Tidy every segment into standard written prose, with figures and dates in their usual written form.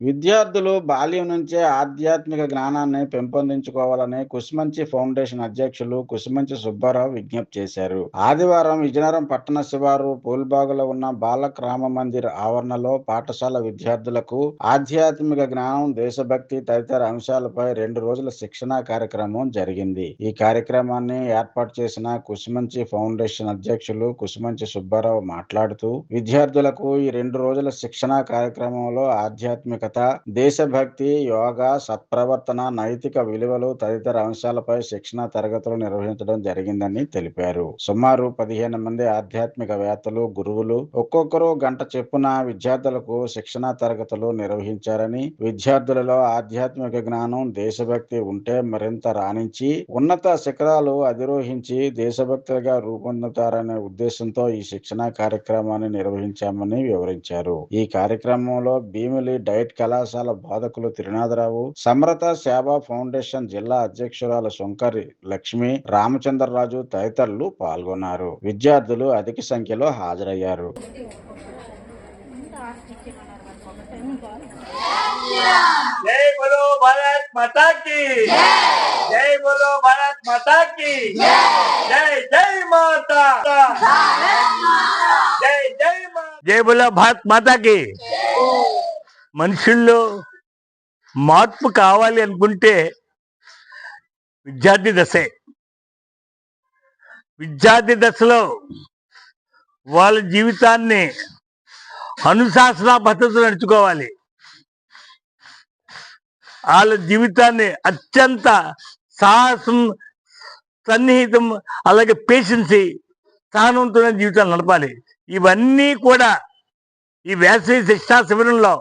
విద్యార్థులు బాల్యం నుంచే ఆధ్యాత్మిక జ్ఞానాన్ని పెంపొందించుకోవాలని కుసుమంచి ఫౌండేషన్ అధ్యక్షులు కుసుమంచి సుబ్బారావు విజ్ఞప్తి చేశారు. ఆదివారం విజయనగరం పట్టణ శివారు పూల్బాగులో ఉన్న బాలక్ రామ మందిర్ ఆవరణలో పాఠశాల విద్యార్థులకు ఆధ్యాత్మిక జ్ఞానం, దేశభక్తి తదితర అంశాలపై 2 రోజుల శిక్షణా కార్యక్రమం జరిగింది. ఈ కార్యక్రమాన్ని ఏర్పాటు చేసిన కుసుమంచి ఫౌండేషన్ అధ్యక్షులు కుసుమంచి సుబ్బారావు మాట్లాడుతూ, విద్యార్థులకు ఈ 2 రోజుల శిక్షణా కార్యక్రమంలో ఆధ్యాత్మిక దేశభక్తి, యోగా, సత్ప్రవర్తన, నైతిక విలువలు తదితర అంశాలపై శిక్షణ తరగతులు నిర్వహించడం జరిగిందని తెలిపారు. సుమారు 15 మంది ఆధ్యాత్మికవేత్తలు, గురువులు ఒక్కొక్కరు గంట చొప్పున విద్యార్థులకు శిక్షణా తరగతులు నిర్వహించారని, విద్యార్థులలో ఆధ్యాత్మిక జ్ఞానం, దేశభక్తి ఉంటే మరింత రాణించి ఉన్నత శిఖరాలు అధిరోహించి దేశభక్తులుగా రూపొందుతారనే ఉద్దేశంతో ఈ శిక్షణా కార్యక్రమాన్ని నిర్వహించామని వివరించారు. ఈ కార్యక్రమంలో భీమిలి డైట్ కళాశాల బోధకులు త్రినాథరావు, సమరత సేవా ఫౌండేషన్ జిల్లా అధ్యక్షురాలు శంకరి లక్ష్మి, రామచంద్రరాజు తదితరులు పాల్గొన్నారు. విద్యార్థులు అధిక సంఖ్యలో హాజరయ్యారు. జై బోలో భారత్ మాతా కీ జై, బోలో భారత్ మాతా కీ జై, జై మాతా, జై జై మాతా, జై బోలో భారత్ మాతా కీ. మనుషుల్లో మార్పు కావాలి అనుకుంటే విద్యార్థి దశే. విద్యార్థి దశలో వాళ్ళ జీవితాన్ని అనుశాసన పద్ధతులు నడుచుకోవాలి. వాళ్ళ జీవితాన్ని అత్యంత సాహసం, సన్నిహితం, అలాగే పేషెన్సీ, సహనంతో జీవితాన్ని నడపాలి. ఇవన్నీ కూడా ఈ వేసవి శిక్షా శిబిరంలో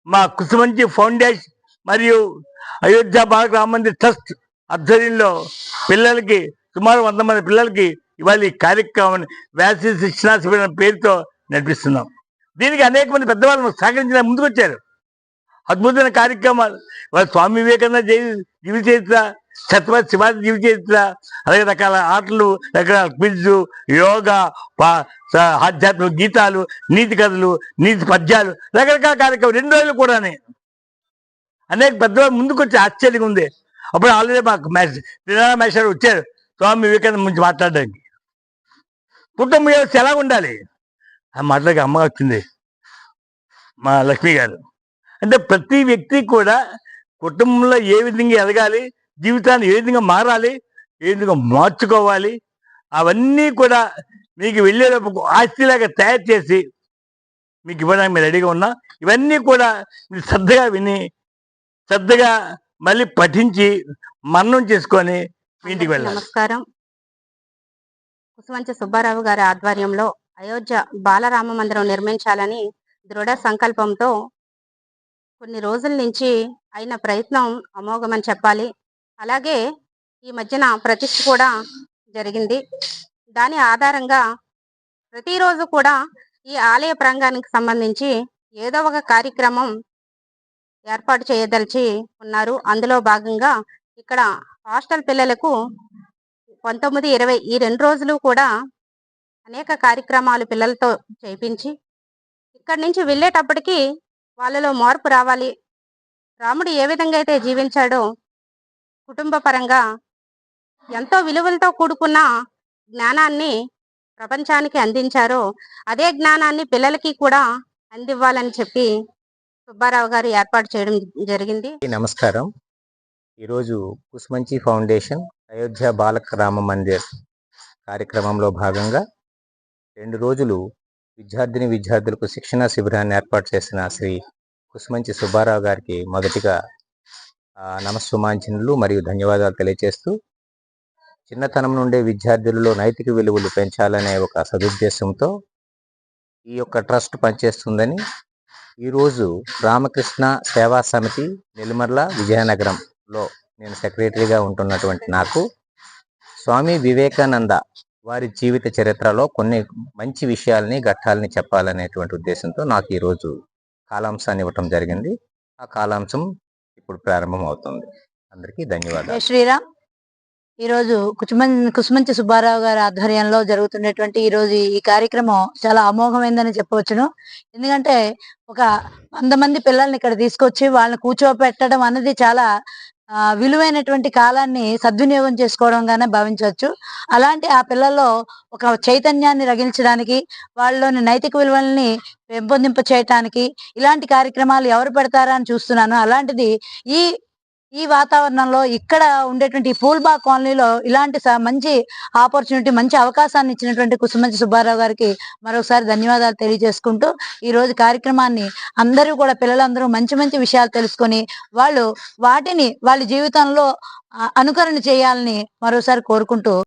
మా కుసుమంచి ఫౌండేషన్ మరియు అయోధ్య బాలక రామ మందిర్ ట్రస్ట్ ఆధ్వర్యంలో పిల్లలకి సుమారు 100 మంది పిల్లలకి ఇవాళ ఈ కార్యక్రమాన్ని వేసవి శిక్షణా శిబిరం పేరుతో నడిపిస్తున్నాం. దీనికి అనేక మంది పెద్దవాళ్ళు సహకరించిన ముందుకు వచ్చారు. అద్భుతమైన కార్యక్రమాలు ఇవాళ స్వామి వివేకానంద జీవిత చరిత్ర, ఛత్రపతి శివాజీ జీవిత చరిత్ర, అలాగే రకాల ఆటలు, రకరకాల క్విజ్, యోగా, ఆధ్యాత్మిక గీతాలు, నీతి కథలు, నీతి పద్యాలు, రకరకాల కార్యక్రమం 2 రోజులు కూడా అనేక పెద్దవాళ్ళు ముందుకు వచ్చి ఆశ్చర్యంగా ఉంది. అప్పుడు ఆల్రెడీ మాకు మేషారు వచ్చారు స్వామి వివేకానంద గురించి మాట్లాడడానికి. కుటుంబ వ్యవస్థ ఎలా ఉండాలి ఆ మాట్లాడి అమ్మ వచ్చింది మా లక్ష్మి గారు. అంటే ప్రతి వ్యక్తి కూడా కుటుంబంలో ఏ విధంగా ఎదగాలి, జీవితాన్ని ఏ విధంగా మారాలి, ఏ విధంగా మార్చుకోవాలి, అవన్నీ కూడా మీకు వెళ్ళేటప్పుడు ఆస్తిలాగా తయారు చేసి మీకు ఇవ్వడానికి మేము రెడీగా ఉన్నాం. ఇవన్నీ కూడా మీరు శ్రద్ధగా విని, శ్రద్ధగా మళ్ళీ పఠించి మననం చేసుకొని ఇంటికి వెళ్ళాలి. నమస్కారం. కుసుమంచి సుబ్బారావు గారి ఆధ్వర్యంలో అయోధ్య బాలరామ మందిరం నిర్మించాలని దృఢ సంకల్పంతో కొన్ని రోజుల నుంచి అయిన ప్రయత్నం అమోఘమని చెప్పాలి. అలాగే ఈ మధ్యన ప్రతిష్ఠ కూడా జరిగింది. దాని ఆధారంగా ప్రతిరోజు కూడా ఈ ఆలయ ప్రాంగానికి సంబంధించి ఏదో ఒక కార్యక్రమం ఏర్పాటు చేయదలిచి ఉన్నారు. అందులో భాగంగా ఇక్కడ హాస్టల్ పిల్లలకు 19, 20 ఈ 2 రోజులు కూడా అనేక కార్యక్రమాలు పిల్లలతో చేయించి ఇక్కడి నుంచి వెళ్ళేటప్పటికి వాళ్ళలో మార్పు రావాలి. రాముడు ఏ విధంగా అయితే జీవించాడో, కుటుంబ పరంగా ఎంతో విలువలతో కూడుకున్న జ్ఞానాన్ని ప్రపంచానికి అందించారో అదే జ్ఞానాన్ని పిల్లలకి కూడా అందివ్వాలని చెప్పి సుబ్బారావు గారు ఏర్పాటు చేయడం జరిగింది. నమస్కారం. ఈరోజు కుసుమంచి ఫౌండేషన్ అయోధ్య బాలక రామ మందిర్ కార్యక్రమంలో భాగంగా 2 రోజులు విద్యార్థులకు శిక్షణా శిబిరాన్ని ఏర్పాటు చేసిన శ్రీ కుసుమంచి సుబ్బారావు గారికి మొదటిగా నమస్సుమాంజనులు మరియు ధన్యవాదాలు తెలియజేస్తూ, చిన్నతనం నుండే విద్యార్థులలో నైతిక విలువలు పెంచాలనే ఒక సదుద్దేశంతో ఈ యొక్క ట్రస్ట్ పనిచేస్తుందని ఈరోజు రామకృష్ణ సేవా సమితి నెల్లిమర్ల విజయనగరంలో నేను సెక్రటరీగా ఉంటున్నటువంటి నాకు స్వామి వివేకానంద వారి జీవిత చరిత్రలో కొన్ని మంచి విషయాల్ని, ఘట్టాలని చెప్పాలనేటువంటి ఉద్దేశంతో నాకు ఈరోజు కాలాంశాన్ని ఇవ్వటం జరిగింది. ఆ కాలాంశం ఇప్పుడు ప్రారంభం అవుతుంది. అందరికీ ధన్యవాదాలు. శ్రీరామ్. ఈరోజు కుసుమంచి సుబ్బారావు గారి ఆధ్వర్యంలో జరుగుతున్నటువంటి ఈరోజు ఈ కార్యక్రమం చాలా అమోఘమైందని చెప్పవచ్చును. ఎందుకంటే ఒక 100 మంది పిల్లల్ని ఇక్కడ తీసుకొచ్చి వాళ్ళని కూర్చోపెట్టడం అన్నది చాలా విలువైనటువంటి కాలాన్ని సద్వినియోగం చేసుకోవడంగానే భావించవచ్చు. అలాంటి ఆ పిల్లల్లో ఒక చైతన్యాన్ని రగిల్చడానికి, వాళ్ళలోని నైతిక విలువల్ని పెంపొందింప చేయటానికి ఇలాంటి కార్యక్రమాలు ఎవరు పెడతారా అని చూస్తున్నాను. అలాంటిది ఈ ఈ వాతావరణంలో ఇక్కడ ఉండేటువంటి పూల్బాగ్ కాలనీలో ఇలాంటి మంచి ఆపర్చునిటీ, మంచి అవకాశాన్ని ఇచ్చినటువంటి కుసుమంచి సుబ్బారావు గారికి మరొకసారి ధన్యవాదాలు తెలియజేసుకుంటూ, ఈ రోజు కార్యక్రమాన్ని అందరూ కూడా పిల్లలందరూ మంచి మంచి విషయాలు తెలుసుకొని వాళ్ళు వాటిని వాళ్ళ జీవితంలో అనుకరణ చేయాలని మరోసారి కోరుకుంటూ